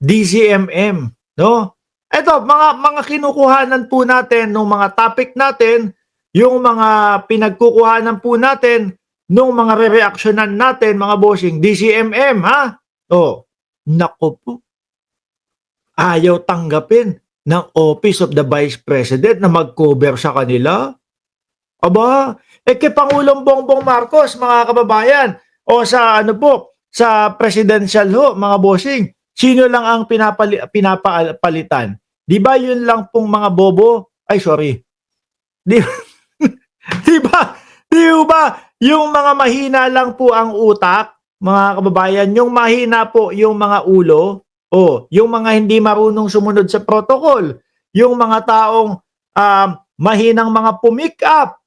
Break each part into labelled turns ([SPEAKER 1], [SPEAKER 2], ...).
[SPEAKER 1] DCMM, no? Ito, mga kinukuhanan po natin ng mga topic natin, yung mga pinagkukuhanan po natin nung mga re-reactionan natin, mga bossing, DCMM, ha? Oh, nako po. Ayaw tanggapin ng Office of the Vice President na mag-cover sa kanila. Aba, kay Pangulong Bongbong Marcos, mga kababayan, o sa ano po, sa presidential ho, mga bossing, sino lang ang pinapalitan? Di ba yun lang pong mga bobo? Ay, sorry. Di, di ba? Di ba? Yung mga mahina lang po ang utak, mga kababayan, yung mahina po yung mga ulo, o yung mga hindi marunong sumunod sa protocol, yung mga taong mahinang mga pumick up,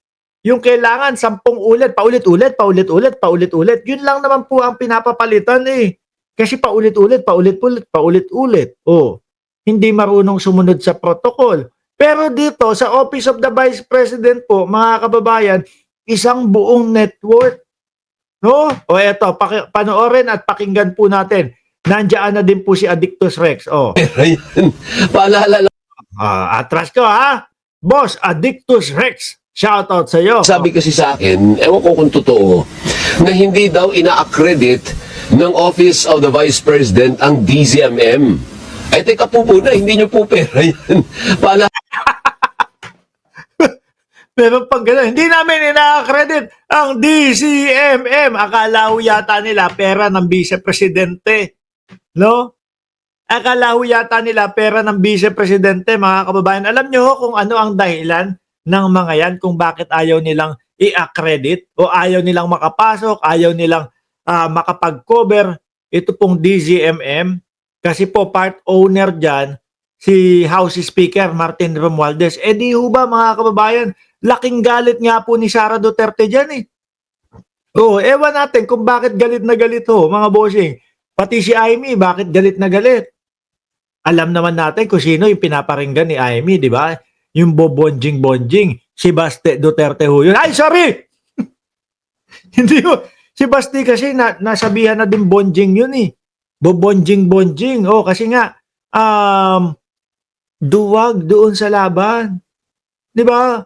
[SPEAKER 1] yung kailangan 10 ulit, paulit-ulit, paulit-ulit, paulit-ulit. Yun lang naman po ang pinapapalitan eh. Kasi paulit-ulit, paulit-ulit, paulit-ulit. Oh, hindi marunong sumunod sa protocol. Pero dito, sa Office of the Vice President po, mga kababayan, isang buong network. No? O eto, panoorin at pakinggan po natin. Nandiyan na din po si Addictus Rex. Oh.
[SPEAKER 2] Paalala lang.
[SPEAKER 1] Atras ko ha. Boss, Addictus Rex. Shoutout sa iyo.
[SPEAKER 2] Sabi kasi sa akin, ewan ko kung totoo, na hindi daw ina-accredit ng Office of the Vice President ang DCMM. Ay, teka po muna, hindi nyo po pera yan.
[SPEAKER 1] Pero pag gano'n, hindi namin ina-accredit ang DCMM. Akala ho yata nila pera ng vice-presidente. No? Akala ho yata nila pera ng vice-presidente, mga kababayan. Alam nyo ho kung ano ang dahilan ng mga yan, kung bakit ayaw nilang i-accredit o ayaw nilang makapasok, ayaw nilang makapag-cover ito pong DCMM. Kasi po part owner dyan, si House Speaker Martin Romualdez. Di ho ba mga kababayan, laking galit nga po ni Sara Duterte dyan eh. Ewan natin kung bakit galit na galit ho, mga bossing. Pati si Amy, bakit galit na galit? Alam naman natin kung sino yung pinaparinggan ni Amy, di ba? Yung bobonjing-bonjing, si Baste Duterte ho yun. Ay, sorry! Hindi ho. Si Basti kasi nasabihan na din bonjing yun eh. Bobonjing-bonjing. Kasi nga, duwag doon sa laban. Di ba?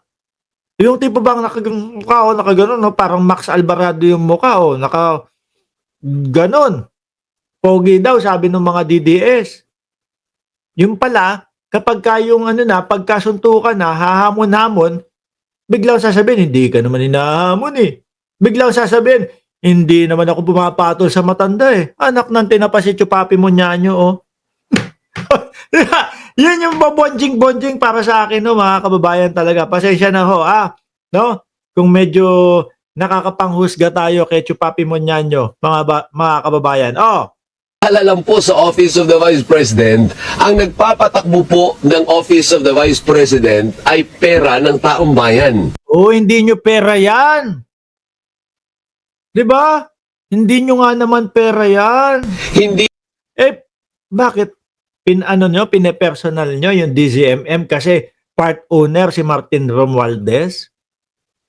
[SPEAKER 1] Yung tipo bang nakaganon, no? Parang Max Alvarado yung mukha, ganon. Pogi daw, sabi ng mga DDS. Yung pala, kapag kayong pagkasuntukan na, hahamon-hamon, biglang sasabihin, hindi ka naman hinahamon eh. Biglang sasabihin, hindi naman ako pumapatol sa matanda eh. Anak ng tinapa si Chupapi Monyaño, oh. Yun yung bonjing-bonjing para sa akin, no, mga kababayan talaga. Pasensya na ho, no? Kung medyo nakakapanghusga tayo kay Chupapi Monyaño, mga kababayan.
[SPEAKER 2] Lang po sa Office of the Vice President, ang nagpapatakbo po ng Office of the Vice President ay pera ng taong bayan.
[SPEAKER 1] Hindi nyo pera yan. Diba? Hindi nyo nga naman pera yan.
[SPEAKER 2] Hindi.
[SPEAKER 1] Bakit? Pinepersonal nyo yung DCMM kasi part owner si Martin Romualdez?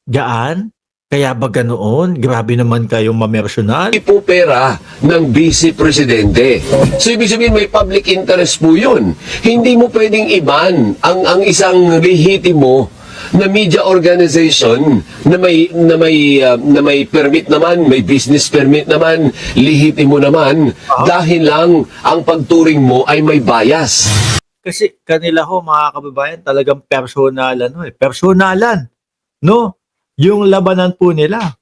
[SPEAKER 1] Diyan? Kaya ba ganoon? Grabe naman kayong mamersonal.
[SPEAKER 2] Hindi po pera ng Vice Presidente. So, ibig sabihin may public interest po yun. Hindi mo pwedeng iban ang isang lehitimo na media organization na may permit naman, may business permit naman, lehitimo naman, dahil lang ang pagturing mo ay may bias.
[SPEAKER 1] Kasi kanila ho, mga kababayan, talagang personalan, no? Yung labanan po nila.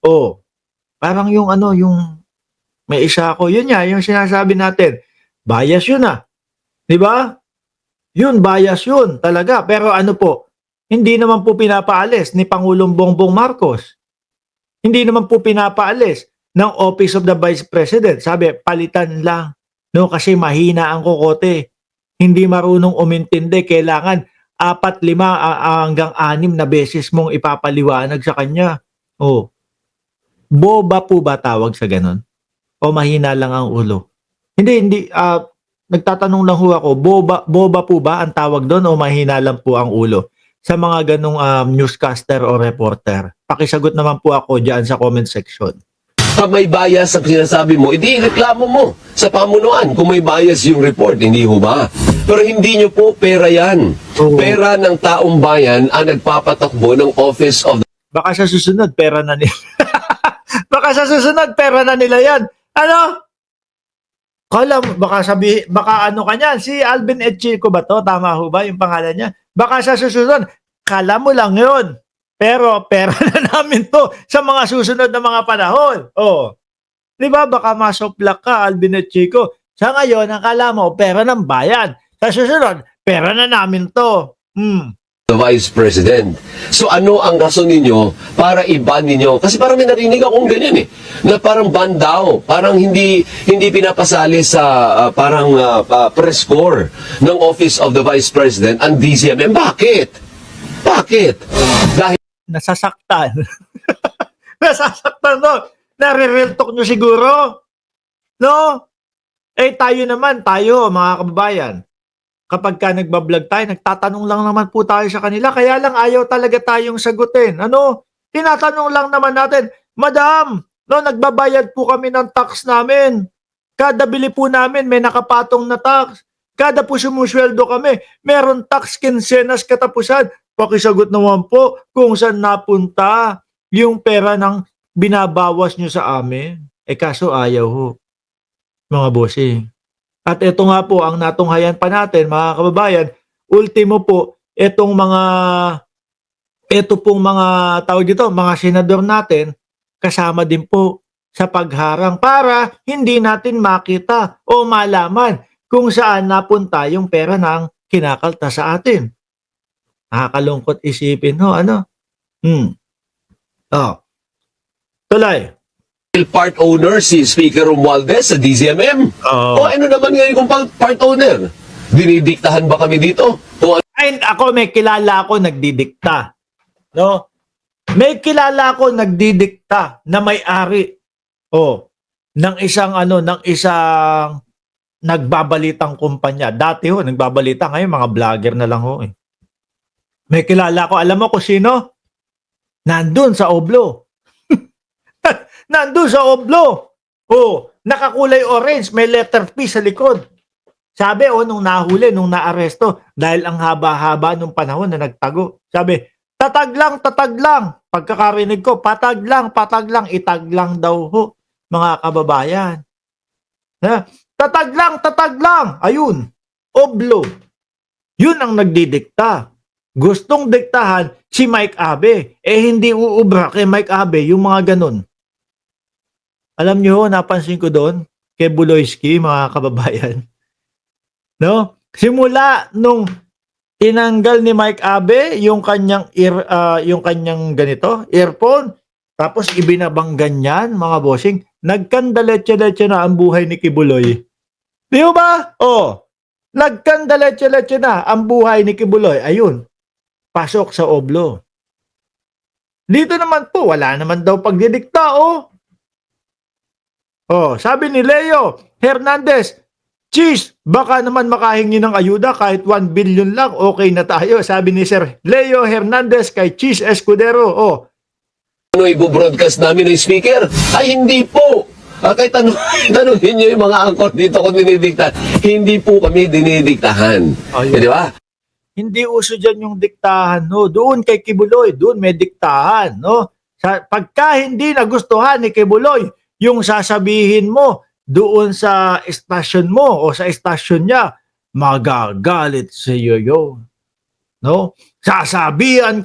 [SPEAKER 1] Parang yung may isa ako, yun nga, yung sinasabi natin, bias yun 'di ba? Yun, bias yun talaga. Pero hindi naman po pinapaalis ni Pangulong Bongbong Marcos. Hindi naman po pinapaalis ng Office of the Vice President. Sabi, palitan lang. No, kasi mahina ang kokote. Hindi marunong umintindi. Kailangan 4, 5 hanggang 6 na beses mong ipapaliwanag sa kanya. Boba po ba tawag sa ganun? O mahina lang ang ulo? Hindi. Nagtatanong lang ho ako, boba po ba ang tawag doon o mahina lang po ang ulo? Sa mga ganong newscaster o reporter. Pakisagot naman po ako dyan sa comment section.
[SPEAKER 2] may bias ang sinasabi mo, edi reklamo mo sa pamunuan kung may bias yung report, hindi ho ba? Pero hindi nyo po pera yan.
[SPEAKER 1] Oo.
[SPEAKER 2] Pera ng taong bayan ang nagpapatakbo ng Office of
[SPEAKER 1] Baka sa susunod, pera na nila. Baka sa susunod, pera na nila yan. Ano? Baka ano kanyan, si Alvin Etchico ba to? Tama ho ba yung pangalan niya? Baka sa susunod, kala mo lang yun. Pero pera na namin to sa mga susunod na mga panahon. Oh. Di ba? Baka masoplak ka, Alvin Etchico. Sa ngayon, akala mo, pera ng bayan. Sa susunod, pera na namin to.
[SPEAKER 2] the Vice President. So ano ang rason ninyo para i-ban ninyo? Kasi parang may narinig akong ganyan na parang ban daw, parang hindi pinapasali sa press corps ng Office of the Vice President ang DCMM. Bakit? Bakit? Dahil
[SPEAKER 1] Nasasaktan. Nasasaktan no. Nare-real talk nyo siguro. No? Tayo naman, mga kababayan. Kapag ka nagbablog tayo, nagtatanong lang naman po tayo sa kanila. Kaya lang ayaw talaga tayong sagutin. Ano? Tinatanong lang naman natin, Madam, no, nagbabayad po kami ng tax namin. Kada bili po namin, may nakapatong na tax. Kada po sumusweldo kami, meron tax kinsenas katapusan. Pakisagot naman po kung saan napunta yung pera ng binabawas nyo sa amin. Kaso ayaw ho, mga bossing. At ito nga po ang natunghayan pa natin, mga kababayan, ultimo po, ito pong mga tawag dito, mga senador natin, kasama din po sa pagharang para hindi natin makita o malaman kung saan napunta yung pera ng kinakalta sa atin. Nakakalungkot isipin, no? Ano? Tuloy.
[SPEAKER 2] part owner si Speaker Romualdez sa DCMM. O ano naman ngayon kung part owner? Dinidiktahan ba kami dito? O
[SPEAKER 1] Ay, ako may kilala ako nagdidikta. No? May kilala ako nagdidikta na may-ari ng isang nagbabalitang kumpanya. Dati nagbabalita, ngayon mga vlogger na lang ho. May kilala ko, alam mo kung sino? Nandun sa Oblo. Nandun sa Oblo. Nakakulay orange, may letter P sa likod. Sabi, nung nahuli, nung naaresto, dahil ang haba-haba nung panahon na nagtago. Sabi, tatag lang. Pagkakarinig ko, patag lang, itag lang daw ho, mga kababayan. Tatag lang. Ayun, Oblo. Yun ang nagdidikta. Gustong diktahan si Mike Abe. Hindi uubra kay Mike Abe yung mga ganun. Alam nyo, napansin ko doon, kay Buloyski, mga kababayan. No? Simula nung tinanggal ni Mike Abe yung kanyang earphone, tapos ibinabanggan yan, mga bossing, nagkandaletse-letse na ang buhay ni Kibuloy. Di ba? Nagkandaletse-letse na ang buhay ni Kibuloy. Ayun, pasok sa Oblo. Dito naman po, wala naman daw pagdidikta, sabi ni Leo Hernandez, Cheese, baka naman makahingi ng ayuda kahit 1 billion lang, okay na tayo. Sabi ni Sir Leo Hernandez kay Cheese Escudero.
[SPEAKER 2] ano i-broadcast namin ng speaker? Ay, hindi po. Kahit tanungin nyo yung mga angkor dito kung dinidiktahan. Hindi po kami dinidiktahan. Di ba?
[SPEAKER 1] Hindi uso dyan yung diktahan, no? Doon kay Kibuloy, doon may diktahan, no? Pagka hindi nagustuhan ni Kibuloy, yung sasabihin mo doon sa estasyon mo o sa estasyon niya, magagalit sa iyo yun. No? Sasabihan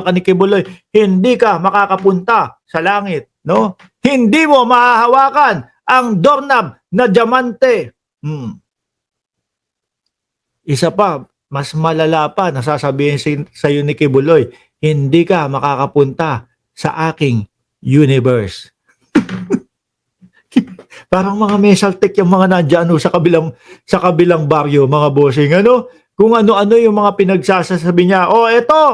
[SPEAKER 1] ka ni Kibuloy, hindi ka makakapunta sa langit. No? Hindi mo mahahawakan ang doorknob na diamante. Isa pa, mas malala pa, nasasabihin sa iyo ni Kibuloy, hindi ka makakapunta sa aking universe. Parang mga mesaltek yung mga nandiyan sa kabilang baryo, mga bossing. Kung ano-ano yung mga pinagsasasabi niya. Eto,